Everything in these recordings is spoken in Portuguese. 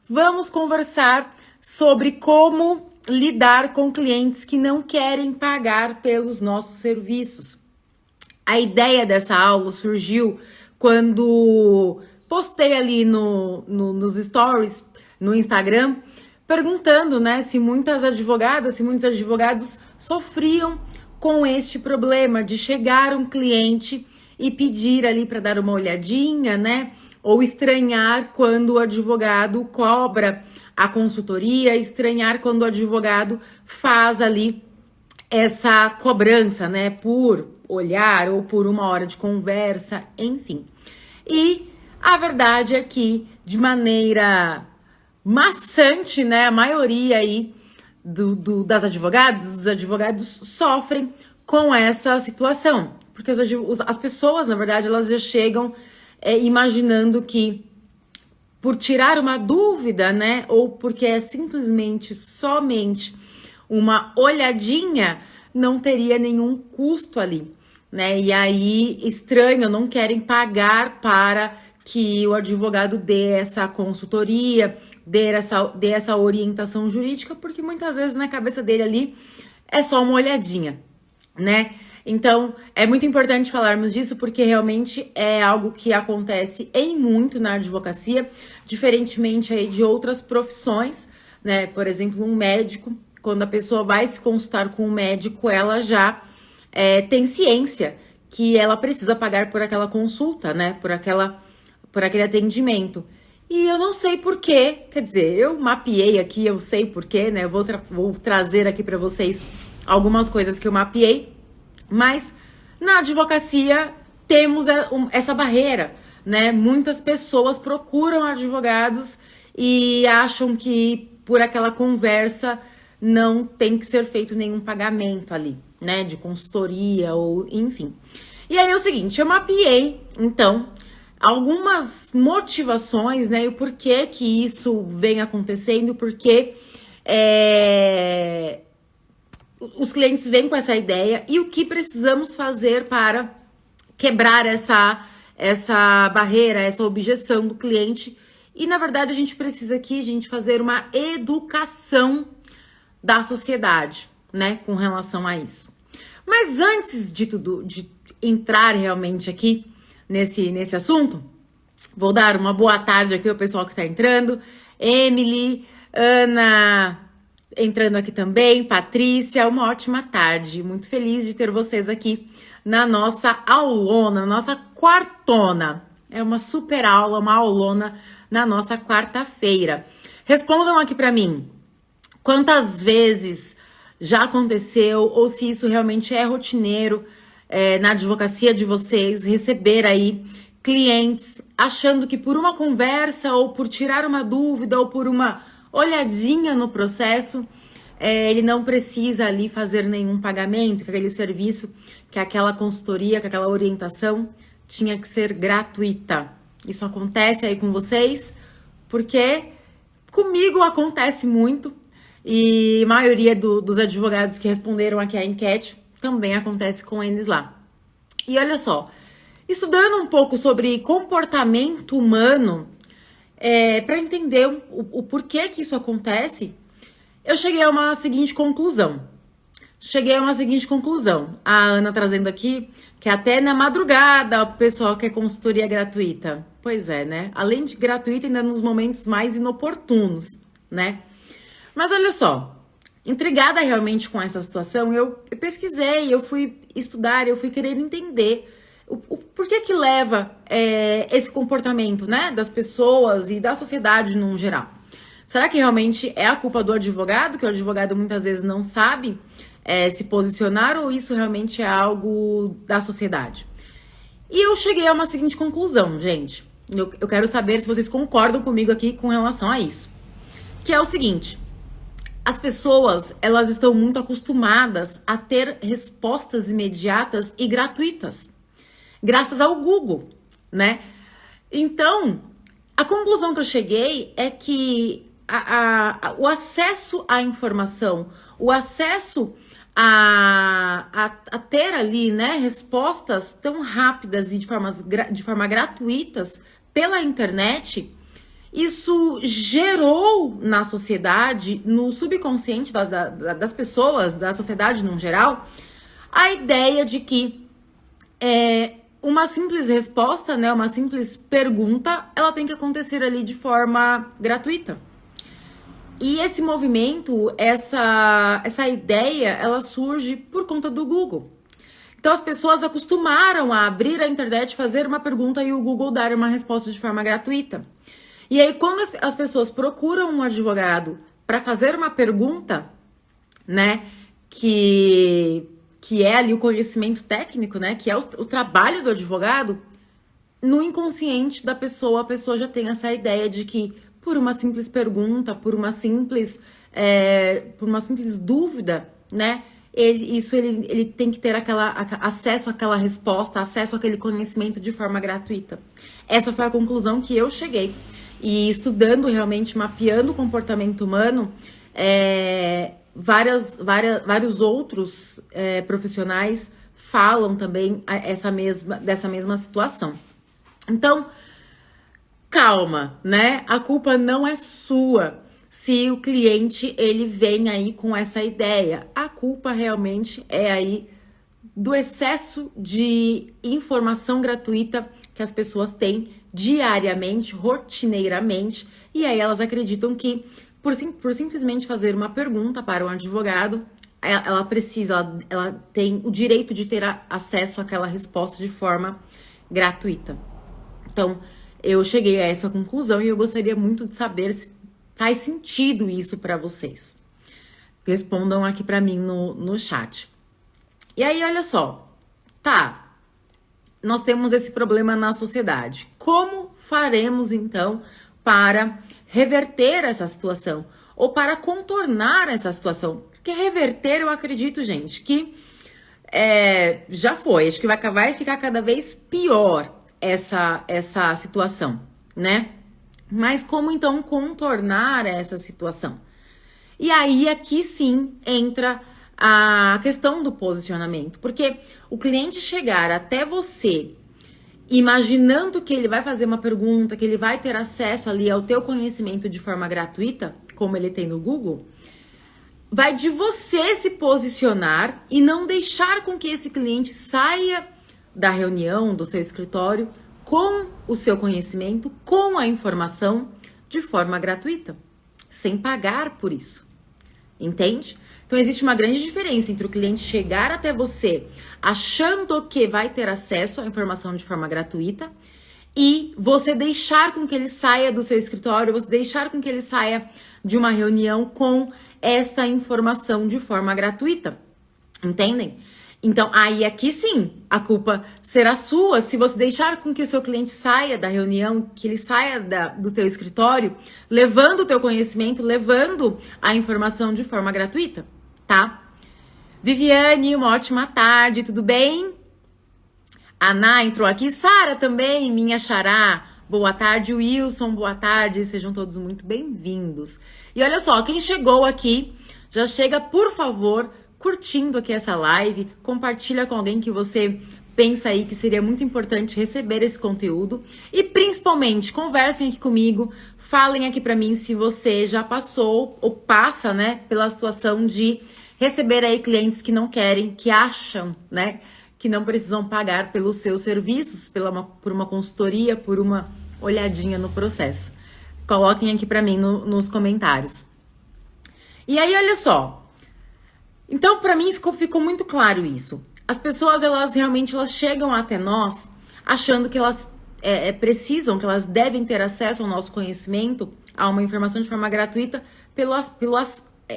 vamos conversar sobre como lidar com clientes que não querem pagar pelos nossos serviços. A ideia dessa aula surgiu quando postei ali nos stories, no Instagram, perguntando, né, se muitas advogadas, se muitos advogados sofriam com este problema de chegar um cliente e pedir ali para dar uma olhadinha, né, ou estranhar quando o advogado cobra a consultoria, estranhar quando o advogado faz ali essa cobrança, né, por olhar ou por uma hora de conversa, enfim. E a verdade é que, de maneira maçante, né, a maioria aí dos advogados sofrem com essa situação, porque as pessoas, na verdade, elas já chegam imaginando que por tirar uma dúvida, né, ou porque é simplesmente, somente uma olhadinha, não teria nenhum custo ali, né, e aí estranham, não querem pagar para que o advogado dê essa consultoria, dê essa orientação jurídica, porque muitas vezes na cabeça dele ali é só uma olhadinha, né? Então, é muito importante falarmos disso porque realmente é algo que acontece muito na advocacia, diferentemente aí de outras profissões, né? Por exemplo, um médico, quando a pessoa vai se consultar com um médico, ela já tem ciência que ela precisa pagar por aquela consulta, né? Por aquele atendimento. E eu não sei porquê, quer dizer, eu mapeei aqui, eu sei porquê, né? Vou trazer aqui para vocês algumas coisas que eu mapeei, mas na advocacia temos essa barreira, né? Muitas pessoas procuram advogados e acham que por aquela conversa não tem que ser feito nenhum pagamento ali, né? De consultoria ou enfim. E aí é o seguinte, eu mapeei, então, algumas motivações, né, e o porquê que isso vem acontecendo, porque os clientes vêm com essa ideia e o que precisamos fazer para quebrar essa barreira, essa objeção do cliente. E, na verdade, a gente precisa aqui, gente, fazer uma educação da sociedade, né, com relação a isso. Mas antes de tudo, de entrar realmente aqui nesse assunto, vou dar uma boa tarde aqui ao pessoal que está entrando. Emily, Ana entrando aqui também, Patrícia, uma ótima tarde. Muito feliz de ter vocês aqui na nossa aulona, na nossa quartona. É uma super aula, uma aulona na nossa quarta-feira. Respondam aqui para mim, quantas vezes já aconteceu ou se isso realmente é rotineiro na advocacia de vocês, receber aí clientes achando que por uma conversa ou por tirar uma dúvida ou por uma olhadinha no processo, ele não precisa ali fazer nenhum pagamento, que aquele serviço, que aquela consultoria, que aquela orientação tinha que ser gratuita. Isso acontece aí com vocês? Porque comigo acontece muito e a maioria dos advogados que responderam aqui à enquete também acontece com eles lá. E olha só, estudando um pouco sobre comportamento humano, para entender o porquê que isso acontece, eu cheguei a uma seguinte conclusão. A Ana trazendo aqui que até na madrugada o pessoal quer consultoria gratuita. Pois é, né? Além de gratuita, ainda nos momentos mais inoportunos, né? Mas olha só, intrigada realmente com essa situação, eu pesquisei, eu fui estudar, eu fui querer entender o porquê que leva esse comportamento, né, das pessoas e da sociedade no geral. Será que realmente é a culpa do advogado, que o advogado muitas vezes não sabe se posicionar, ou isso realmente é algo da sociedade? E eu cheguei a uma seguinte conclusão, gente. Eu quero saber se vocês concordam comigo aqui com relação a isso. Que é o seguinte: as pessoas, elas estão muito acostumadas a ter respostas imediatas e gratuitas, graças ao Google, né? Então, a conclusão que eu cheguei é que o acesso à informação, o acesso a ter ali, né, respostas tão rápidas e de forma gratuitas pela internet, isso gerou na sociedade, no subconsciente das pessoas, da sociedade no geral, a ideia de que uma simples resposta, né, uma simples pergunta, ela tem que acontecer ali de forma gratuita. E esse movimento, essa ideia, ela surge por conta do Google. Então as pessoas acostumaram a abrir a internet, fazer uma pergunta e o Google dar uma resposta de forma gratuita. E aí quando as pessoas procuram um advogado para fazer uma pergunta, né, que é ali o conhecimento técnico, né, que é o trabalho do advogado, no inconsciente da pessoa, a pessoa já tem essa ideia de que por uma simples pergunta, por uma simples dúvida, né, ele tem que ter acesso àquela resposta, acesso àquele conhecimento de forma gratuita. Essa foi a conclusão que eu cheguei. E estudando realmente, mapeando o comportamento humano, vários outros profissionais falam também dessa mesma situação. Então, calma, né? A culpa não é sua se o cliente ele vem aí com essa ideia. A culpa realmente é aí do excesso de informação gratuita que as pessoas têm diariamente, rotineiramente, e aí elas acreditam que por simplesmente fazer uma pergunta para um advogado, ela tem o direito de ter acesso àquela resposta de forma gratuita. Então, eu cheguei a essa conclusão e eu gostaria muito de saber se faz sentido isso para vocês. Respondam aqui para mim no chat. E aí, olha só, nós temos esse problema na sociedade. Como faremos, então, para reverter essa situação? Ou para contornar essa situação? Porque reverter, eu acredito, gente, que já foi. Acho que vai ficar cada vez pior essa situação, né? Mas como, então, contornar essa situação? E aí, aqui sim, entra a questão do posicionamento, porque o cliente chegar até você imaginando que ele vai fazer uma pergunta, que ele vai ter acesso ali ao teu conhecimento de forma gratuita, como ele tem no Google, vai de você se posicionar e não deixar com que esse cliente saia da reunião, do seu escritório, com o seu conhecimento, com a informação de forma gratuita, sem pagar por isso. Entende? Então, existe uma grande diferença entre o cliente chegar até você achando que vai ter acesso à informação de forma gratuita e você deixar com que ele saia do seu escritório, você deixar com que ele saia de uma reunião com essa informação de forma gratuita. Entendem? Então, aí aqui sim, a culpa será sua se você deixar com que o seu cliente saia da reunião, que ele saia do teu escritório, levando o teu conhecimento, levando a informação de forma gratuita. Tá? Viviane, uma ótima tarde, tudo bem? Ana entrou aqui, Sara também, minha xará, boa tarde, Wilson, boa tarde, sejam todos muito bem-vindos. E olha só, quem chegou aqui, já chega, por favor, curtindo aqui essa live, compartilha com alguém que você pensa aí que seria muito importante receber esse conteúdo e principalmente conversem aqui comigo, falem aqui pra mim se você já passou ou passa, né, pela situação de receber aí clientes que não querem, que acham, né, que não precisam pagar pelos seus serviços, por uma consultoria, por uma olhadinha no processo. Coloquem aqui pra mim nos comentários. E aí, olha só. Então, pra mim, ficou muito claro isso. As pessoas, elas chegam até nós achando que elas precisam, que elas devem ter acesso ao nosso conhecimento, a uma informação de forma gratuita, pelo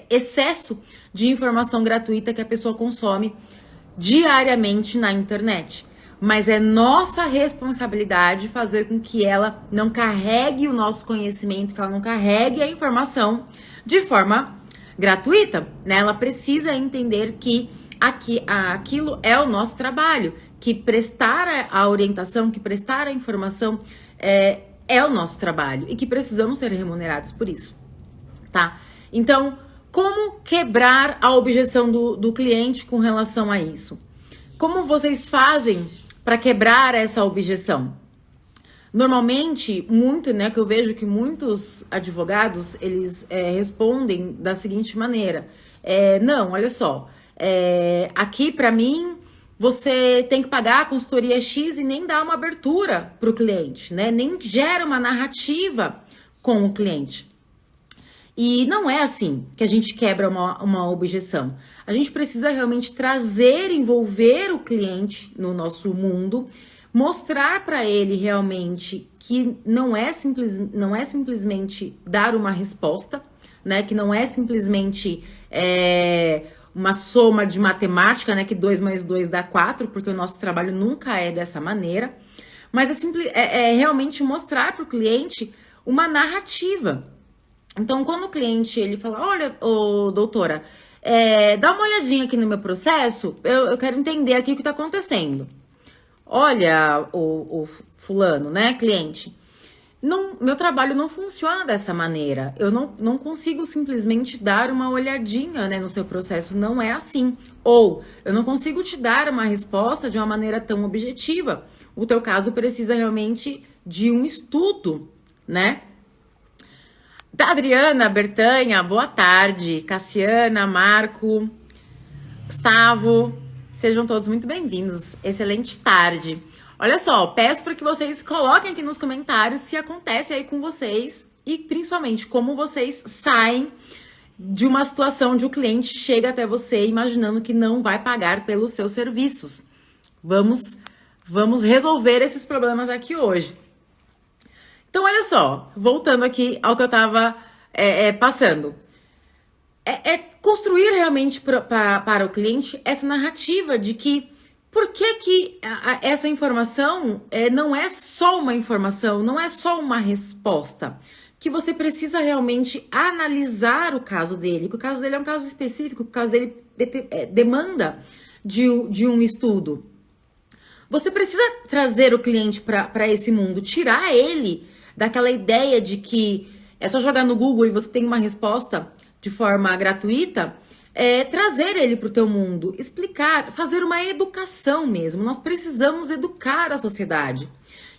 excesso de informação gratuita que a pessoa consome diariamente na internet. Mas é nossa responsabilidade fazer com que ela não carregue o nosso conhecimento, que ela não carregue a informação de forma gratuita, né? Ela precisa entender que aquilo é o nosso trabalho, que prestar a orientação, que prestar a informação é o nosso trabalho e que precisamos ser remunerados por isso, tá? Então, como quebrar a objeção do cliente com relação a isso? Como vocês fazem para quebrar essa objeção? Normalmente, muito, né, que eu vejo que muitos advogados, eles respondem da seguinte maneira, não, olha só, aqui para mim, você tem que pagar a consultoria X e nem dá uma abertura para o cliente, né, nem gera uma narrativa com o cliente. E não é assim que a gente quebra uma objeção. A gente precisa realmente trazer, envolver o cliente no nosso mundo, mostrar para ele realmente que não é simplesmente dar uma resposta, né? Que não é simplesmente uma soma de matemática, né? Que 2 mais 2 dá 4, porque o nosso trabalho nunca é dessa maneira. Mas é realmente mostrar para o cliente uma narrativa. Então, quando o cliente ele fala, olha, doutora, dá uma olhadinha aqui no meu processo, eu quero entender aqui o que está acontecendo. Olha, o fulano, né, cliente, meu trabalho não funciona dessa maneira. Eu não consigo simplesmente dar uma olhadinha, né, no seu processo, não é assim. Ou, eu não consigo te dar uma resposta de uma maneira tão objetiva. O teu caso precisa realmente de um estudo, né? Adriana, Bertanha, boa tarde. Cassiana, Marco, Gustavo, sejam todos muito bem-vindos. Excelente tarde. Olha só, peço para que vocês coloquem aqui nos comentários se acontece aí com vocês e principalmente como vocês saem de uma situação de o cliente chega até você imaginando que não vai pagar pelos seus serviços. Vamos resolver esses problemas aqui hoje. Então, olha só, voltando aqui ao que eu estava passando. Construir realmente para o cliente essa narrativa de que por que essa informação não é só uma informação, não é só uma resposta, que você precisa realmente analisar o caso dele, que o caso dele é um caso específico, que o caso dele demanda de um estudo. Você precisa trazer o cliente para esse mundo, tirar ele daquela ideia de que é só jogar no Google e você tem uma resposta de forma gratuita, trazer ele para o teu mundo, explicar, fazer uma educação mesmo. Nós precisamos educar a sociedade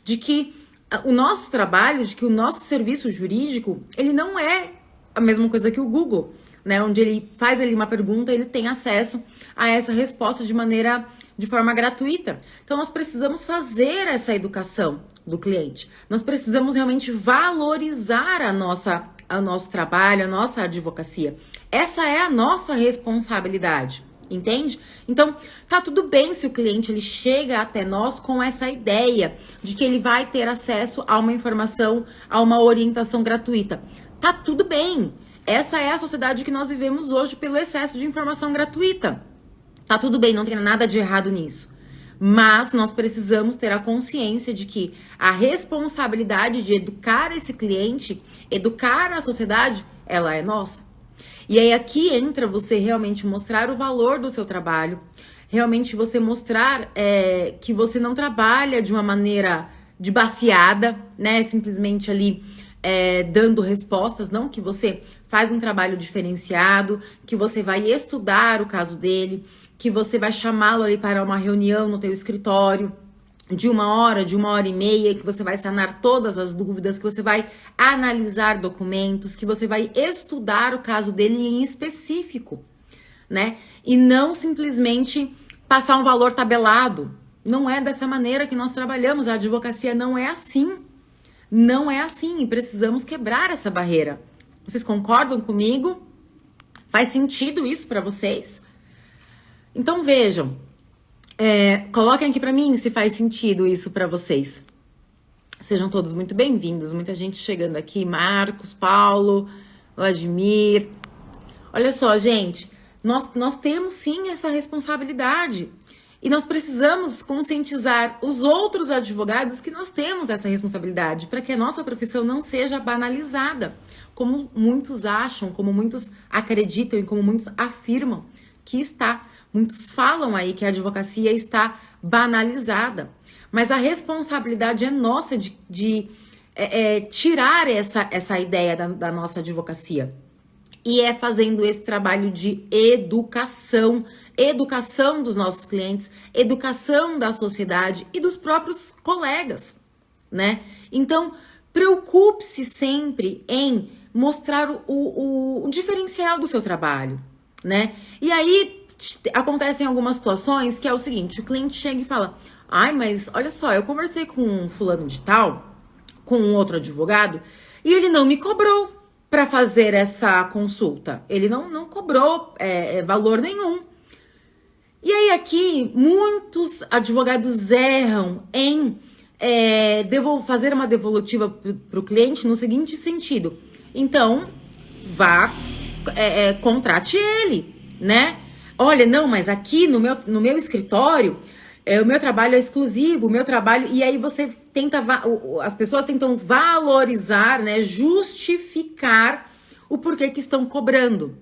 de que o nosso trabalho, de que o nosso serviço jurídico, ele não é a mesma coisa que o Google, né? Onde ele faz ali uma pergunta, ele tem acesso a essa resposta de forma gratuita. Então, nós precisamos fazer essa educação do cliente. Nós precisamos realmente valorizar o nosso trabalho, a nossa advocacia. Essa é a nossa responsabilidade, entende? Então, tá tudo bem se o cliente ele chega até nós com essa ideia de que ele vai ter acesso a uma informação, a uma orientação gratuita. Tá tudo bem. Essa é a sociedade que nós vivemos hoje pelo excesso de informação gratuita. Tá tudo bem, não tem nada de errado nisso. Mas nós precisamos ter a consciência de que a responsabilidade de educar esse cliente, educar a sociedade, ela é nossa. E aí aqui entra você realmente mostrar o valor do seu trabalho, realmente você mostrar que você não trabalha de uma maneira de baciada, né? Simplesmente ali dando respostas, não, que você faz um trabalho diferenciado, que você vai estudar o caso dele, que você vai chamá-lo ali para uma reunião no teu escritório de 1 hora, de 1 hora e meia, que você vai sanar todas as dúvidas, que você vai analisar documentos, que você vai estudar o caso dele em específico, né? E não simplesmente passar um valor tabelado. Não é dessa maneira que nós trabalhamos, a advocacia não é assim. Não é assim e precisamos quebrar essa barreira. Vocês concordam comigo? Faz sentido isso para vocês? Então vejam, coloquem aqui para mim se faz sentido isso para vocês. Sejam todos muito bem-vindos, muita gente chegando aqui, Marcos, Paulo, Vladimir. Olha só, gente, nós temos sim essa responsabilidade e nós precisamos conscientizar os outros advogados que nós temos essa responsabilidade para que a nossa profissão não seja banalizada, como muitos acham, como muitos acreditam e como muitos afirmam que está. Muitos falam aí que a advocacia está banalizada, mas a responsabilidade é nossa de tirar essa ideia da nossa advocacia. E é fazendo esse trabalho de educação dos nossos clientes, educação da sociedade e dos próprios colegas, né? Então, preocupe-se sempre em mostrar o diferencial do seu trabalho, né? E aí, acontecem algumas situações que é o seguinte, o cliente chega e fala, ai, mas olha só, eu conversei com um fulano de tal, com um outro advogado, e ele não me cobrou para fazer essa consulta. Ele não cobrou valor nenhum. E aí aqui, muitos advogados erram em fazer uma devolutiva para o cliente no seguinte sentido. Então, contrate ele, né? Olha, não, mas aqui no meu escritório, o meu trabalho é exclusivo, o meu trabalho... E aí você as pessoas tentam valorizar, né? Justificar o porquê que estão cobrando.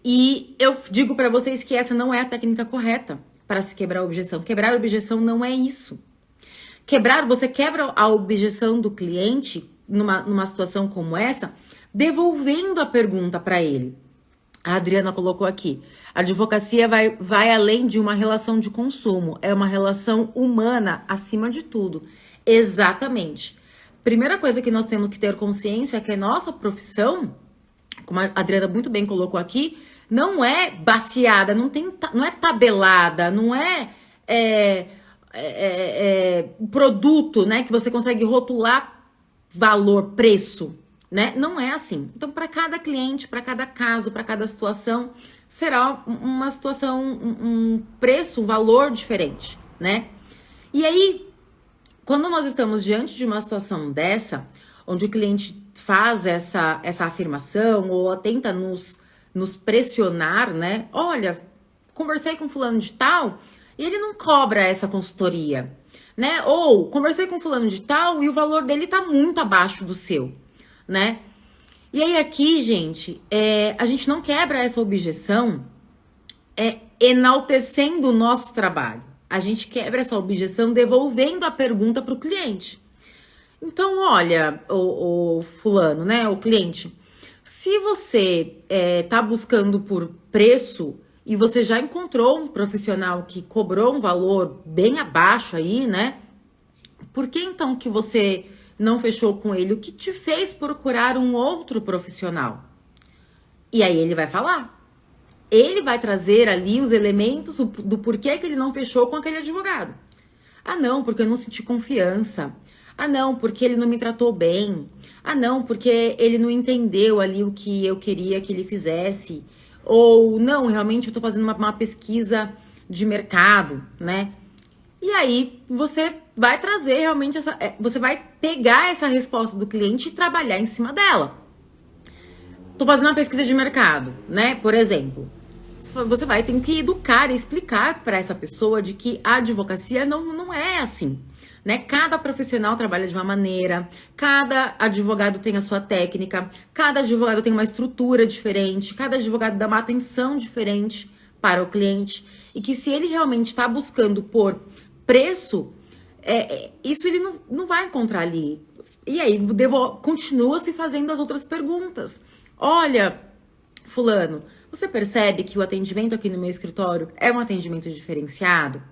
E eu digo para vocês que essa não é a técnica correta para se quebrar a objeção. Quebrar a objeção não é isso. Você quebra a objeção do cliente numa situação como essa, devolvendo a pergunta para ele. A Adriana colocou aqui, a advocacia vai além de uma relação de consumo, é uma relação humana acima de tudo. Exatamente. Primeira coisa que nós temos que ter consciência é que a nossa profissão, como a Adriana muito bem colocou aqui, não é baseada, não é tabelada, não é produto, né, que você consegue rotular valor, preço, né? Não é assim. Então, para cada cliente, para cada caso, para cada situação, será uma situação, um preço, um valor diferente, né? E aí, quando nós estamos diante de uma situação dessa, onde o cliente faz essa afirmação ou tenta nos pressionar, né? Olha, conversei com fulano de tal e ele não cobra essa consultoria, né? Ou conversei com fulano de tal e o valor dele tá muito abaixo do seu, né? E aí aqui, gente, a gente não quebra essa objeção enaltecendo o nosso trabalho. A gente quebra essa objeção devolvendo a pergunta para o cliente. Então, olha, o fulano, né, o cliente, se você tá buscando por preço e você já encontrou um profissional que cobrou um valor bem abaixo aí, né, por que então que você não fechou com ele? O que te fez procurar um outro profissional? E aí ele vai falar. Ele vai trazer ali os elementos do porquê que ele não fechou com aquele advogado. Ah, não, porque eu não senti confiança. Ah, não, porque ele não me tratou bem. Ah, não, porque ele não entendeu ali o que eu queria que ele fizesse. Ou, não, realmente eu tô fazendo uma pesquisa de mercado, né? E aí, você vai trazer realmente você vai pegar essa resposta do cliente e trabalhar em cima dela. Tô fazendo uma pesquisa de mercado, né? Por exemplo, você vai ter que educar e explicar para essa pessoa de que a advocacia não é assim, né? Cada profissional trabalha de uma maneira, cada advogado tem a sua técnica, cada advogado tem uma estrutura diferente, cada advogado dá uma atenção diferente para o cliente e que se ele realmente está buscando por preço, isso ele não vai encontrar ali. E aí continua se fazendo as outras perguntas. Olha, fulano, você percebe que o atendimento aqui no meu escritório é um atendimento diferenciado?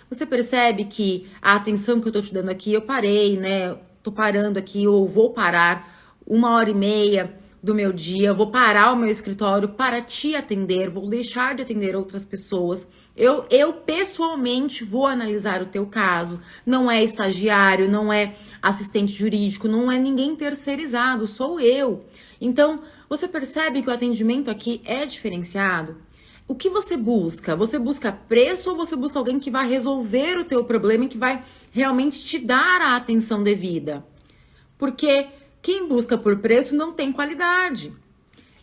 Você percebe que a atenção que eu tô te dando aqui, eu parei, né? Tô parando aqui ou vou parar 1h30 do meu dia, vou parar o meu escritório para te atender, vou deixar de atender outras pessoas. Eu pessoalmente vou analisar o teu caso. Não é estagiário, não é assistente jurídico, não é ninguém terceirizado, sou eu. Então, você percebe que o atendimento aqui é diferenciado? O que você busca? Você busca preço ou você busca alguém que vai resolver o teu problema e que vai realmente te dar a atenção devida? Porque quem busca por preço não tem qualidade.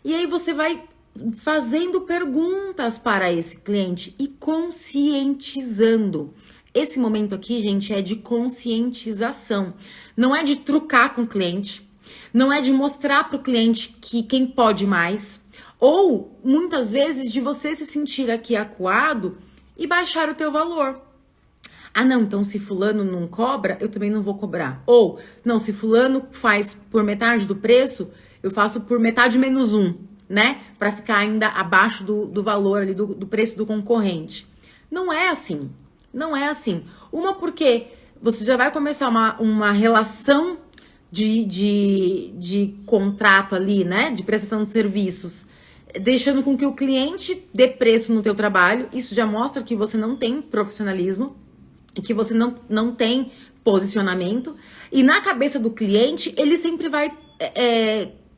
E aí você vai fazendo perguntas para esse cliente e conscientizando. Esse momento aqui, gente, é de conscientização. Não é de trucar com o cliente, não é de mostrar para o cliente que quem pode mais, ou muitas vezes de você se sentir aqui acuado e baixar o teu valor. Ah, não, então se fulano não cobra, eu também não vou cobrar. Ou, não, se fulano faz por metade do preço, eu faço por metade menos um, né? Para ficar ainda abaixo do valor ali, do preço do concorrente. Não é assim. Não é assim. Uma porque você já vai começar uma relação de contrato ali, né? De prestação de serviços, deixando com que o cliente dê preço no teu trabalho. Isso já mostra que você não tem profissionalismo e que você não tem posicionamento. E na cabeça do cliente, ele sempre vai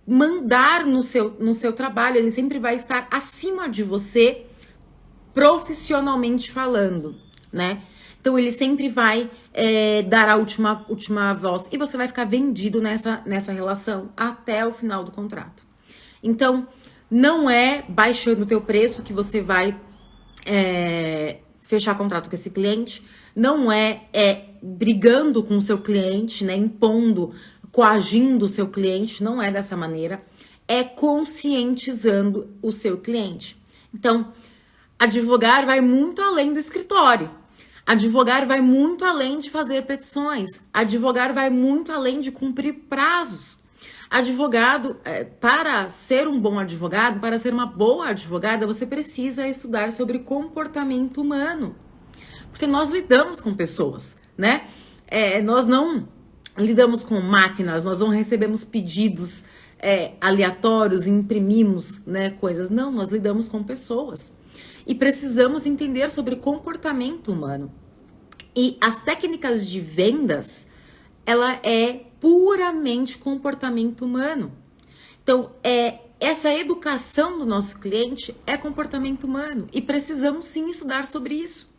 mandar no seu trabalho, ele sempre vai estar acima de você, profissionalmente falando, né? Então ele sempre vai dar a última voz e você vai ficar vendido nessa relação até o final do contrato. Então, não é baixando o teu preço que você vai fechar contrato com esse cliente, não é brigando com o seu cliente, né, impondo, coagindo o seu cliente, não é dessa maneira, é conscientizando o seu cliente. Então, advogar vai muito além do escritório. Advogar vai muito além de fazer petições. Advogar vai muito além de cumprir prazos. Advogado, para ser um bom advogado, para ser uma boa advogada, você precisa estudar sobre comportamento humano. Porque nós lidamos com pessoas, né? Nós não lidamos com máquinas, nós não recebemos pedidos aleatórios e imprimimos, né, coisas. Não, nós lidamos com pessoas. E precisamos entender sobre comportamento humano. E as técnicas de vendas, ela é puramente comportamento humano. Então, essa educação do nosso cliente é comportamento humano. E precisamos sim estudar sobre isso.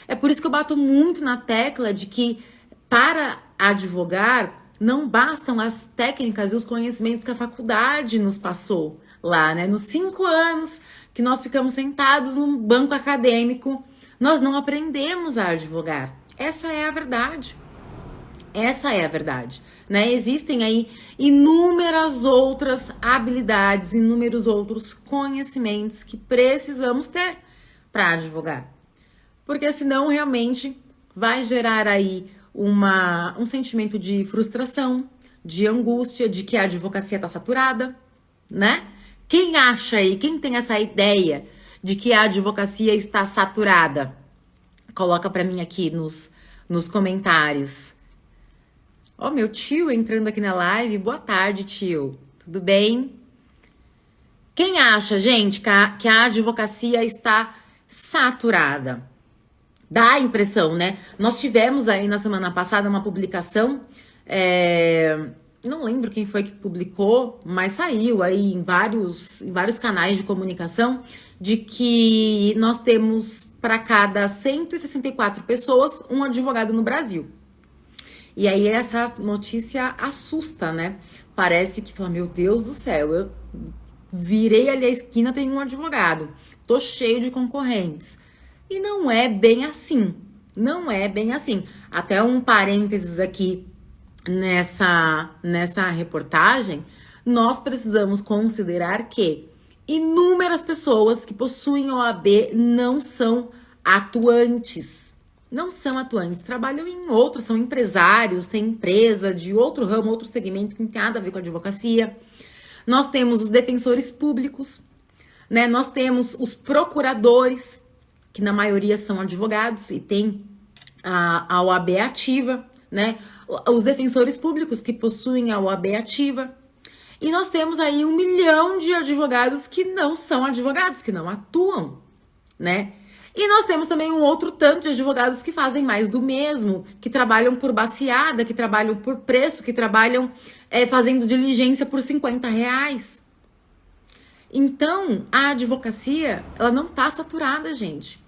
É por isso que eu bato muito na tecla de que para advogar não bastam as técnicas e os conhecimentos que a faculdade nos passou lá, né? Nos 5 anos que nós ficamos sentados num banco acadêmico, nós não aprendemos a advogar. Essa é a verdade. Essa é a verdade, né? Existem aí inúmeras outras habilidades, inúmeros outros conhecimentos que precisamos ter para advogar. Porque senão realmente vai gerar aí um sentimento de frustração, de angústia, de que a advocacia está saturada, né? Quem acha aí, quem tem essa ideia de que a advocacia está saturada? Coloca para mim aqui nos comentários. Ó, meu tio entrando aqui na live. Boa tarde, tio. Tudo bem? Quem acha, gente, que a advocacia está saturada? Dá a impressão, né? Nós tivemos aí na semana passada uma publicação, não lembro quem foi que publicou, mas saiu aí em vários canais de comunicação, de que nós temos para cada 164 pessoas um advogado no Brasil. E aí essa notícia assusta, né? Parece que fala, meu Deus do céu, eu virei ali a esquina, tem um advogado, tô cheio de concorrentes. E não é bem assim, não é bem assim. Até um parênteses aqui nessa reportagem, nós precisamos considerar que inúmeras pessoas que possuem OAB não são atuantes. Não são atuantes, trabalham em outros, são empresários, têm empresa de outro ramo, outro segmento que não tem nada a ver com a advocacia. Nós temos os defensores públicos, né? Nós temos os procuradores, que na maioria são advogados e têm a OAB ativa, né? Os defensores públicos que possuem a OAB ativa. E nós temos aí 1 milhão de advogados que não são advogados, que não atuam, né? E nós temos também um outro tanto de advogados que fazem mais do mesmo, que trabalham por baseada, que trabalham por preço, que trabalham fazendo diligência por R$50. Então, a advocacia, ela não tá saturada, gente.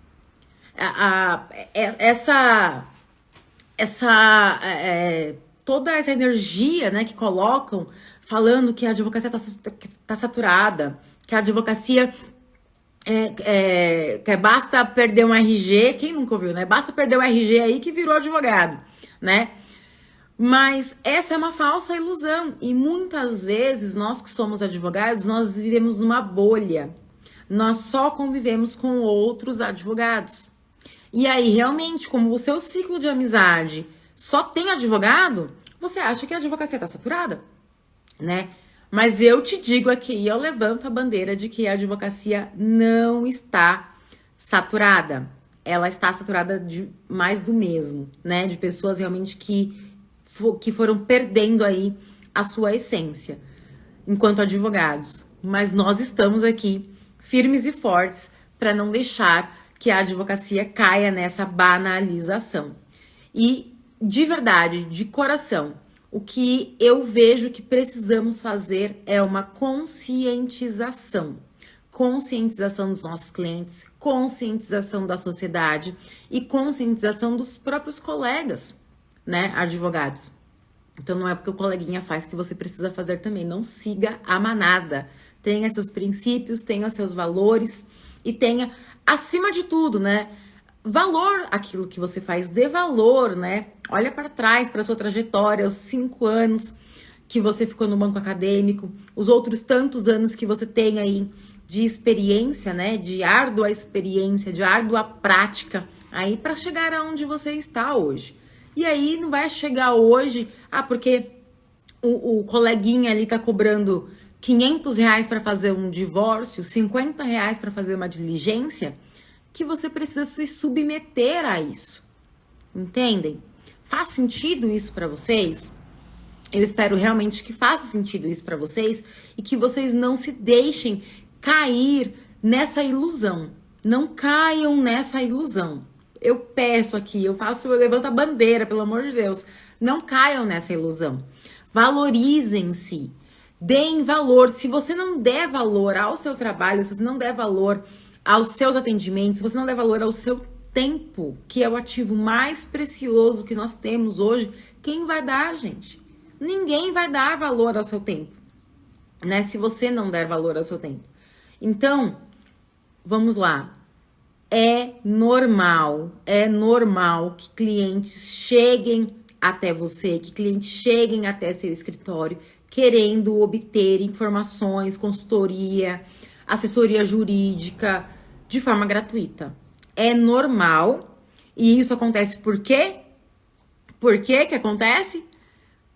Toda essa energia, né, que colocam, falando que a advocacia tá saturada, que a advocacia basta perder um RG, quem nunca ouviu, né? Basta perder um RG aí que virou advogado, né? Mas essa é uma falsa ilusão e muitas vezes nós que somos advogados, nós vivemos numa bolha. Nós só convivemos com outros advogados. E aí, realmente, como o seu ciclo de amizade só tem advogado, você acha que a advocacia está saturada, né? Mas eu te digo aqui, eu levanto a bandeira de que a advocacia não está saturada. ela está saturada de mais do mesmo, né? De pessoas realmente que foram perdendo aí a sua essência enquanto advogados. Mas nós estamos aqui firmes e fortes para não deixar que a advocacia caia nessa banalização. E de verdade, de coração, o que eu vejo que precisamos fazer é uma conscientização. Conscientização dos nossos clientes, conscientização da sociedade e conscientização dos próprios colegas, né, advogados. Então não é porque o coleguinha faz que você precisa fazer também. Não siga a manada. Tenha seus princípios, tenha seus valores e tenha, acima de tudo, né, valor aquilo que você faz, dê valor, né? Olha para trás, para sua trajetória, os 5 anos que você ficou no banco acadêmico, os outros tantos anos que você tem aí de experiência, né? De árdua experiência, de árdua prática, aí para chegar aonde você está hoje. E aí não vai chegar hoje, porque o coleguinha ali tá cobrando R$ 500 para fazer um divórcio, R$ 50 para fazer uma diligência, que você precisa se submeter a isso. Entendem? Faz sentido isso para vocês? Eu espero realmente que faça sentido isso para vocês e que vocês não se deixem cair nessa ilusão. Não caiam nessa ilusão. Eu peço aqui, eu levanto a bandeira, pelo amor de Deus. Não caiam nessa ilusão. Valorizem-se. Deem valor. Se você não der valor ao seu trabalho, se você não der valor aos seus atendimentos, se você não der valor ao seu tempo, que é o ativo mais precioso que nós temos hoje, quem vai dar, gente? Ninguém vai dar valor ao seu tempo, né? Se você não der valor ao seu tempo. Então, vamos lá. É normal que clientes cheguem até você, que clientes cheguem até seu escritório querendo obter informações, consultoria, assessoria jurídica de forma gratuita. É normal e isso acontece por quê? Por que que acontece?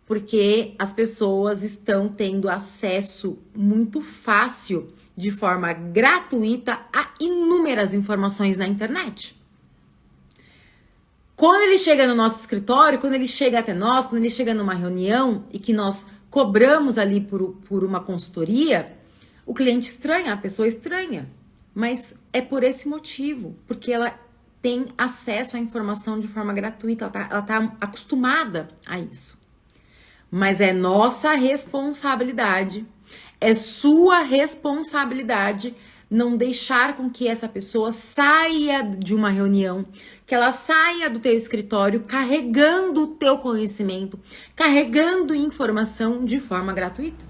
Porque as pessoas estão tendo acesso muito fácil, de forma gratuita, a inúmeras informações na internet. Quando ele chega no nosso escritório, quando ele chega até nós, quando ele chega numa reunião e que nós cobramos ali por uma consultoria, o cliente estranha, a pessoa estranha. Mas é por esse motivo, porque ela tem acesso à informação de forma gratuita, ela tá acostumada a isso. Mas é nossa responsabilidade, é sua responsabilidade não deixar com que essa pessoa saia de uma reunião, que ela saia do teu escritório carregando o teu conhecimento, carregando informação de forma gratuita.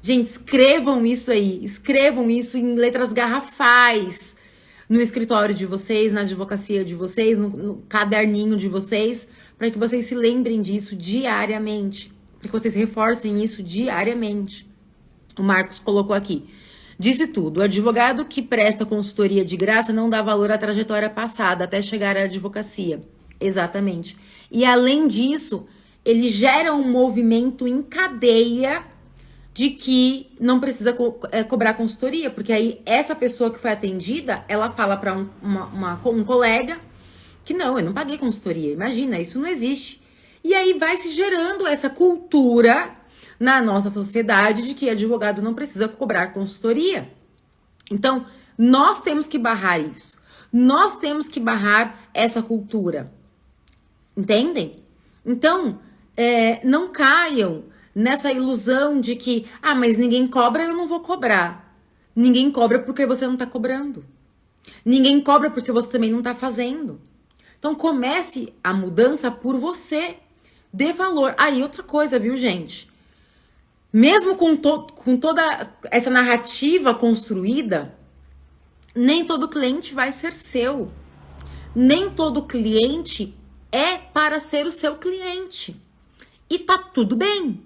Gente, escrevam isso aí, escrevam isso em letras garrafais no escritório de vocês, na advocacia de vocês, no caderninho de vocês, para que vocês se lembrem disso diariamente, para que vocês reforcem isso diariamente. O Marcos colocou aqui. Disse tudo. O advogado que presta consultoria de graça não dá valor à trajetória passada até chegar à advocacia. Exatamente. E além disso, ele gera um movimento em cadeia de que não precisa cobrar consultoria, porque aí essa pessoa que foi atendida, ela fala para um colega que não, eu não paguei consultoria. Imagina, isso não existe. E aí vai se gerando essa cultura na nossa sociedade de que advogado não precisa cobrar consultoria. Então, nós temos que barrar isso. Nós temos que barrar essa cultura. Entendem? Então, não caiam nessa ilusão de que, mas ninguém cobra, eu não vou cobrar. Ninguém cobra porque você não tá cobrando. Ninguém cobra porque você também não tá fazendo. Então, comece a mudança por você. Dê valor. Aí, outra coisa, viu, gente? Mesmo com toda essa narrativa construída, nem todo cliente vai ser seu. Nem todo cliente é para ser o seu cliente. E tá tudo bem.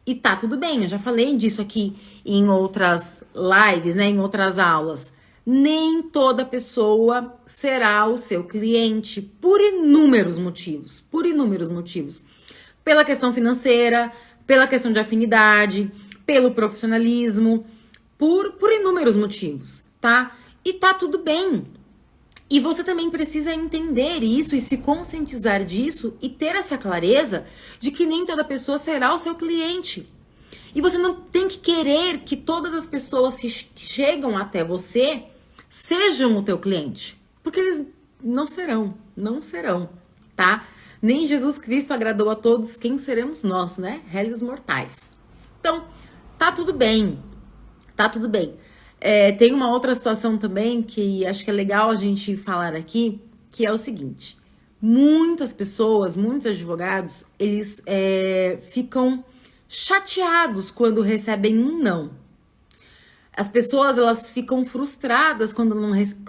E tá tudo bem. Eu já falei disso aqui em outras lives, né? Em outras aulas. Nem toda pessoa será o seu cliente por inúmeros motivos. Por inúmeros motivos. Pela questão financeira, pela questão de afinidade, pelo profissionalismo, por inúmeros motivos, tá? E tá tudo bem. E você também precisa entender isso e se conscientizar disso e ter essa clareza de que nem toda pessoa será o seu cliente. E você não tem que querer que todas as pessoas que chegam até você sejam o teu cliente. Porque eles não serão, tá? Nem Jesus Cristo agradou a todos, quem seremos nós, né? Réis mortais. Então, tá tudo bem, tá tudo bem. Tem uma outra situação também que acho que é legal a gente falar aqui, que é o seguinte. Muitas pessoas, muitos advogados, eles ficam chateados quando recebem um não. As pessoas, elas ficam frustradas quando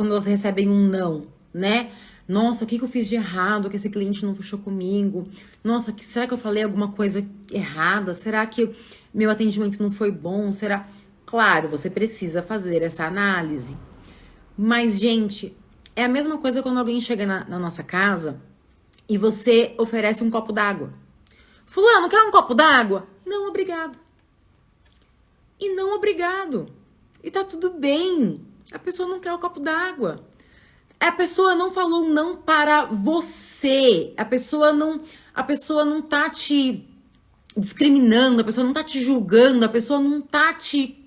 elas recebem um não, né? Nossa, o que eu fiz de errado que esse cliente não fechou comigo? Nossa, será que eu falei alguma coisa errada? Será que meu atendimento não foi bom? Será? Claro, você precisa fazer essa análise. Mas, gente, é a mesma coisa quando alguém chega na nossa casa e você oferece um copo d'água. Fulano, quer um copo d'água? Não, obrigado. E não, obrigado. E tá tudo bem. A pessoa não quer o copo d'água. A pessoa não falou não para você. A pessoa não tá te discriminando, a pessoa não tá te julgando, a pessoa não tá te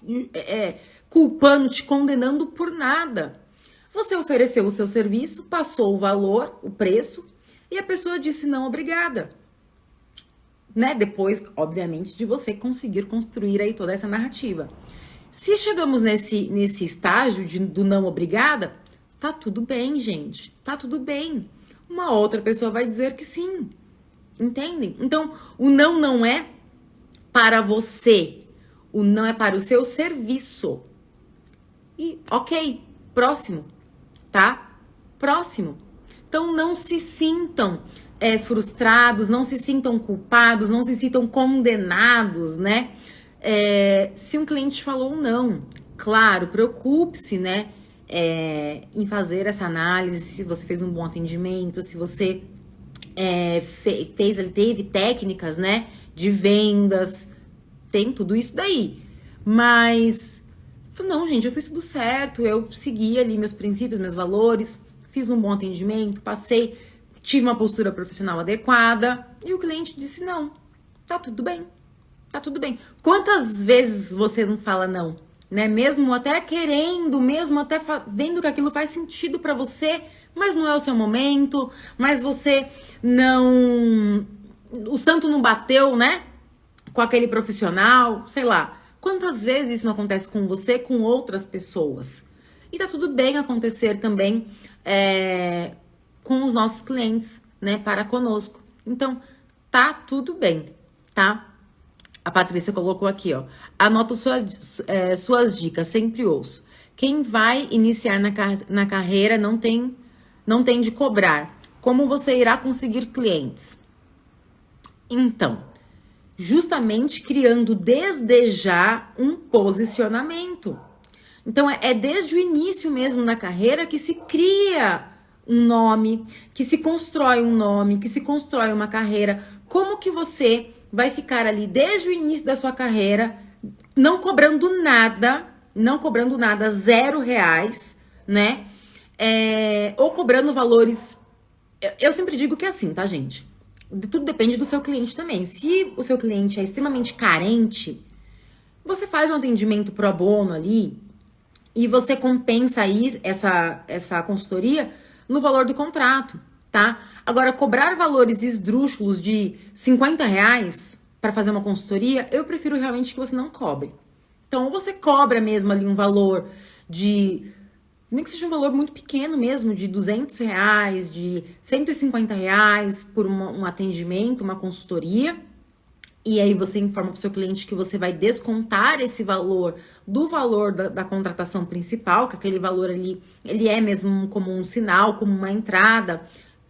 culpando, te condenando por nada. Você ofereceu o seu serviço, passou o valor, o preço, e a pessoa disse não, obrigada. Né? Depois, obviamente, de você conseguir construir aí toda essa narrativa. Se chegamos nesse estágio do não obrigada, tá tudo bem, gente. Tá tudo bem. Uma outra pessoa vai dizer que sim. Entendem? Então, o não é para você. O não é para o seu serviço. E, ok, próximo, tá? Próximo. Então, não se sintam frustrados, não se sintam culpados, não se sintam condenados, né? Se um cliente falou não, claro, preocupe-se, né? Em fazer essa análise, se você fez um bom atendimento, se você teve técnicas, né? De vendas, tem tudo isso daí. Mas, não, gente, eu fiz tudo certo, eu segui ali meus princípios, meus valores, fiz um bom atendimento, tive uma postura profissional adequada e o cliente disse não, tá tudo bem, tá tudo bem. Quantas vezes você não fala não, né? Mesmo até querendo, mesmo até vendo que aquilo faz sentido pra você, mas não é o seu momento, mas você não... O santo não bateu, né? Com aquele profissional, sei lá. Quantas vezes isso não acontece com você, com outras pessoas? E tá tudo bem acontecer também com os nossos clientes, né, para conosco. Então, tá tudo bem, tá? A Patrícia colocou aqui, ó. Anoto suas dicas, sempre ouço. Quem vai iniciar na carreira não tem de cobrar. Como você irá conseguir clientes? Então, justamente criando desde já um posicionamento. Então, é desde o início mesmo na carreira que se cria um nome, que se constrói um nome, que se constrói uma carreira. Como que você vai ficar ali desde o início da sua carreira, não cobrando nada, R$0, né? Ou cobrando valores... Eu sempre digo que é assim, tá, gente? Tudo depende do seu cliente também. Se o seu cliente é extremamente carente, você faz um atendimento pro bono ali e você compensa aí essa consultoria no valor do contrato, tá? Agora, cobrar valores esdrúxulos de R$50 para fazer uma consultoria, eu prefiro realmente que você não cobre. Então, ou você cobra mesmo ali um valor de... Nem que seja um valor muito pequeno mesmo, de R$200, de R$150 por um atendimento, uma consultoria. E aí você informa para o seu cliente que você vai descontar esse valor do valor da contratação principal, que aquele valor ali, ele é mesmo como um sinal, como uma entrada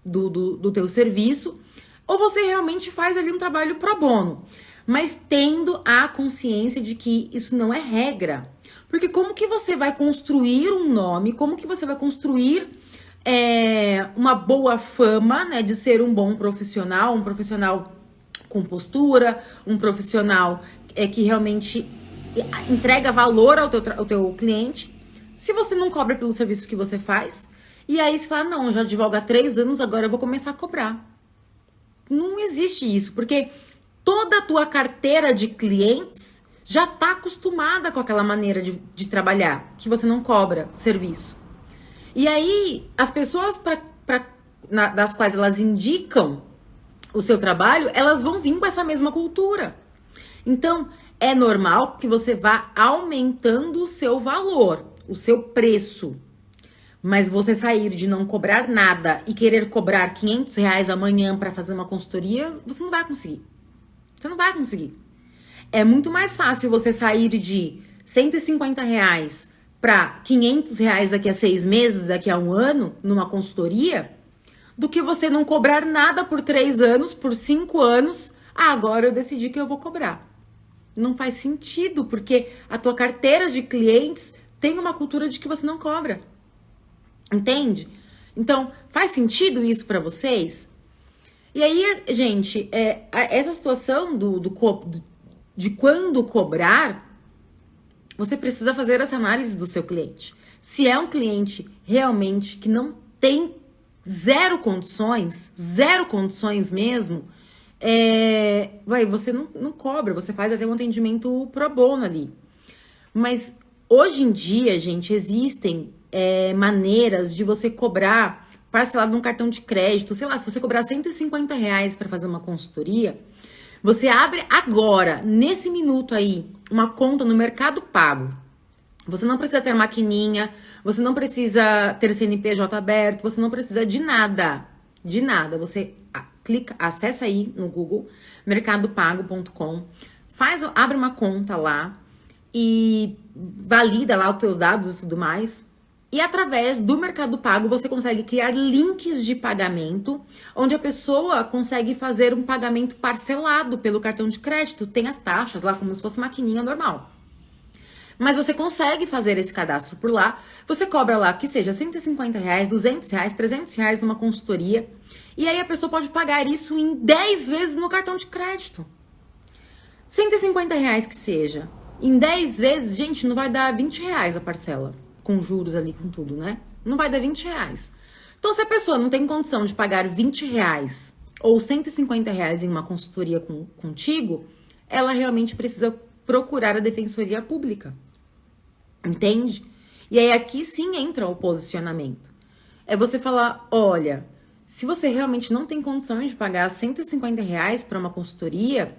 do teu serviço. Ou você realmente faz ali um trabalho pro bono, mas tendo a consciência de que isso não é regra. Porque como que você vai construir um nome, como que você vai construir uma boa fama, né, de ser um bom profissional, um profissional com postura, um profissional que realmente entrega valor ao teu cliente, se você não cobra pelo serviço que você faz, e aí você fala, não, eu já advogo há 3 anos, agora eu vou começar a cobrar. Não existe isso, porque toda a tua carteira de clientes já está acostumada com aquela maneira de trabalhar, que você não cobra serviço. E aí, as pessoas das quais elas indicam o seu trabalho, elas vão vir com essa mesma cultura. Então, é normal que você vá aumentando o seu valor, o seu preço. Mas você sair de não cobrar nada e querer cobrar R$500 amanhã para fazer uma consultoria, você não vai conseguir. Você não vai conseguir. É muito mais fácil você sair de R$150 para R$500 daqui a 6 meses, daqui a 1 ano, numa consultoria, do que você não cobrar nada por 3 anos, por 5 anos. Ah, agora eu decidi que eu vou cobrar. Não faz sentido, porque a tua carteira de clientes tem uma cultura de que você não cobra. Entende? Então, faz sentido isso para vocês? E aí, gente, essa situação de quando cobrar, você precisa fazer essa análise do seu cliente. Se é um cliente realmente que não tem zero condições mesmo, você não cobra, você faz até um atendimento pro bono ali. Mas hoje em dia, gente, existem maneiras de você cobrar parcelado num cartão de crédito. Sei lá, se você cobrar R$150 para fazer uma consultoria, você abre agora, nesse minuto aí, uma conta no Mercado Pago. Você não precisa ter maquininha, você não precisa ter CNPJ aberto, você não precisa de nada. De nada. Você acessa aí no Google, mercadopago.com, abre uma conta lá e valida lá os teus dados e tudo mais. E através do Mercado Pago você consegue criar links de pagamento, onde a pessoa consegue fazer um pagamento parcelado pelo cartão de crédito. Tem as taxas lá, como se fosse maquininha normal. Mas você consegue fazer esse cadastro por lá. Você cobra lá que seja R$150, R$200, R$300 numa consultoria. E aí a pessoa pode pagar isso em 10 vezes no cartão de crédito. R$150 que seja. Em 10 vezes, gente, não vai dar R$20 a parcela. Com juros ali, com tudo, né? Não vai dar R$20. Então, se a pessoa não tem condição de pagar R$20 ou R$150 em uma consultoria contigo, ela realmente precisa procurar a Defensoria Pública. Entende? E aí, aqui sim entra o posicionamento. É você falar, olha, se você realmente não tem condições de pagar R$150 para uma consultoria,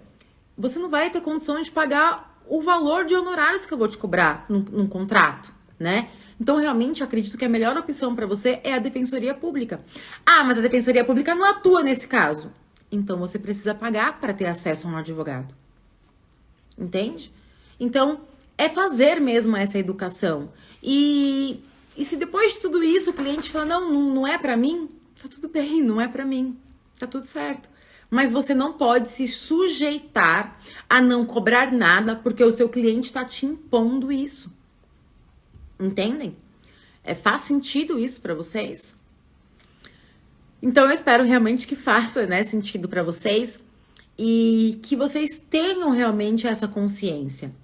você não vai ter condições de pagar o valor de honorários que eu vou te cobrar num contrato, né? Então, realmente, acredito que a melhor opção para você é a Defensoria Pública. Ah, mas a Defensoria Pública não atua nesse caso. Então, você precisa pagar para ter acesso a um advogado. Entende? Então, é fazer mesmo essa educação. E se depois de tudo isso o cliente fala, não é para mim, tá tudo bem, não é para mim, tá tudo certo. Mas você não pode se sujeitar a não cobrar nada porque o seu cliente está te impondo isso. Entendem? Faz sentido isso para vocês? Então eu espero realmente que faça, né, sentido para vocês e que vocês tenham realmente essa consciência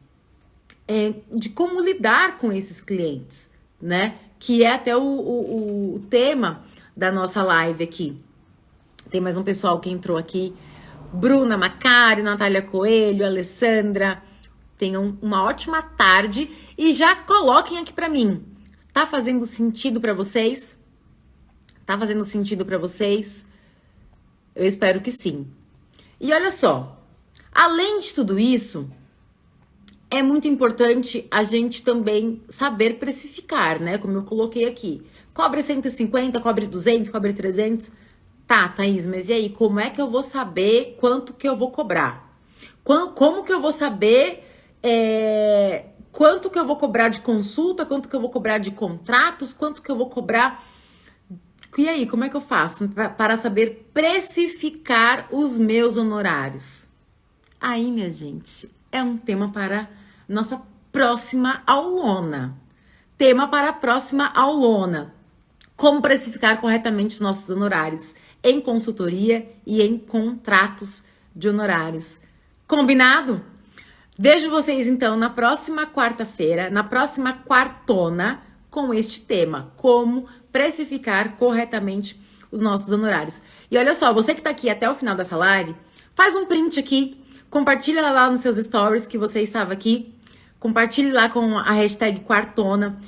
de como lidar com esses clientes, né? Que é até o tema da nossa live aqui. Tem mais um pessoal que entrou aqui. Bruna Macari, Natália Coelho, Alessandra. Tenham uma ótima tarde e já coloquem aqui pra mim. Tá fazendo sentido pra vocês? Tá fazendo sentido pra vocês? Eu espero que sim. E olha só, além de tudo isso, é muito importante a gente também saber precificar, né? Como eu coloquei aqui. Cobre 150, cobre 200, cobre 300. Tá, Thaís, mas e aí? Como é que eu vou saber quanto que eu vou cobrar? Como que eu vou saber quanto que eu vou cobrar de consulta, quanto que eu vou cobrar de contratos, quanto que eu vou cobrar... E aí, como é que eu faço para saber precificar os meus honorários? Aí, minha gente, é um tema para nossa próxima aulona. Tema para a próxima aulona. Como precificar corretamente os nossos honorários em consultoria e em contratos de honorários. Combinado? Vejo vocês, então, na próxima quarta-feira, na próxima quartona, com este tema, como precificar corretamente os nossos honorários. E olha só, você que tá aqui até o final dessa live, faz um print aqui, compartilha lá nos seus stories que você estava aqui, compartilhe lá com a hashtag Quartona,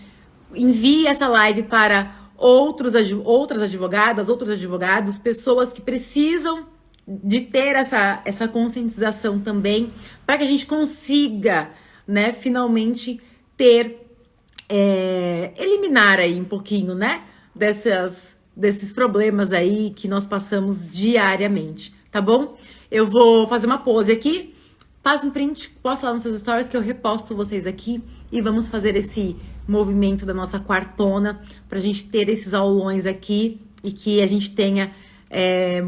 envie essa live para outras advogadas, outros advogados, pessoas que precisam de ter essa conscientização também, para que a gente consiga, né, finalmente eliminar aí um pouquinho, né, desses problemas aí que nós passamos diariamente, tá bom? Eu vou fazer uma pose aqui, faz um print, posta lá nos seus stories que eu reposto vocês aqui e vamos fazer esse movimento da nossa quartona pra gente ter esses aulões aqui e que a gente tenha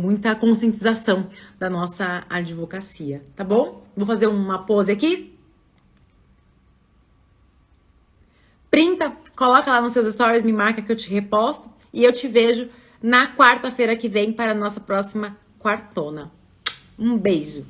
muita conscientização da nossa advocacia, tá bom? Vou fazer uma pose aqui. Printa, coloca lá nos seus stories, me marca que eu te reposto e eu te vejo na quarta-feira que vem para a nossa próxima quartona. Um beijo!